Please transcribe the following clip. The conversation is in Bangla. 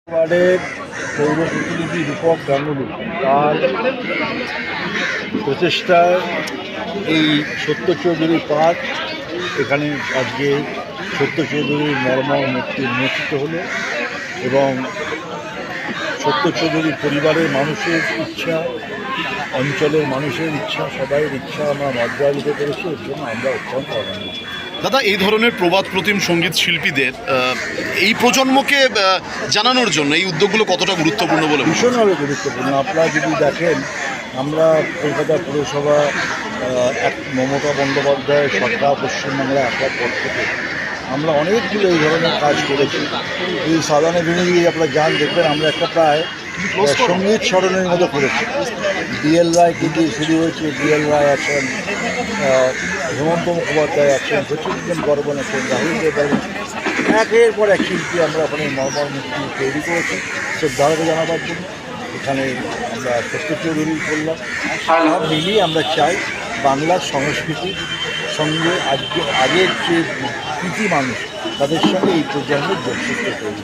ওয়ার্ডের পৌর প্রতিনিধি রূপক গাঙ্গুলি তার প্রচেষ্টায় এই সত্য চৌধুরী পার্ক এখানে আজকে সত্য চৌধুরীর মর্মর মূর্তি উন্মোচিত হলো এবং সত্য চৌধুরীর পরিবারের মানুষের ইচ্ছা, অঞ্চলের মানুষের ইচ্ছা, সবাইয়ের ইচ্ছা আমরা মর্যাদা দিতে পেরেছি। এর জন্য আমরা অত্যন্ত আনন্দিত। দাদা, এই ধরনের প্রবাদ প্রতিম সঙ্গীত শিল্পীদের এই প্রজন্মকে জানানোর জন্য এই উদ্যোগগুলো কতটা গুরুত্বপূর্ণ বলে? ভীষণভাবে গুরুত্বপূর্ণ। আপনারা যদি দেখেন, আমরা কলকাতা পুরসভা এক মমতা বন্দ্যোপাধ্যায় সরকার পশ্চিমবাংলা আসার পর থেকে আমরা অনেকগুলো এই ধরনের কাজ করেছি। এই সাধারণ বিনিয়োগে আপনারা যান, দেখবেন আমরা একটা প্রায় সঙ্গীত স্মরণের মতো করেছি। ডিএল রায়কে দিয়ে শুরু হয়েছে, ডিএল রায় আছেন, হেমন্ত মুখোপাধ্যায় আছেন, সচিন বর্মন আছেন, রাহুল দেব, একের পর এক শিল্পী আমরা ওখানে মর্মর মূর্তি তৈরি করেছি শ্রদ্ধাকে জানাবার জন্য। এখানে আমরা সত্য চৌধুরী করলাম। সব মিলিয়ে আমরা চাই বাংলার সংস্কৃতির সঙ্গে আগের যে কৃতি মানুষ তাদের সঙ্গে এই প্রজন্মের যোগসূত্র তৈরি।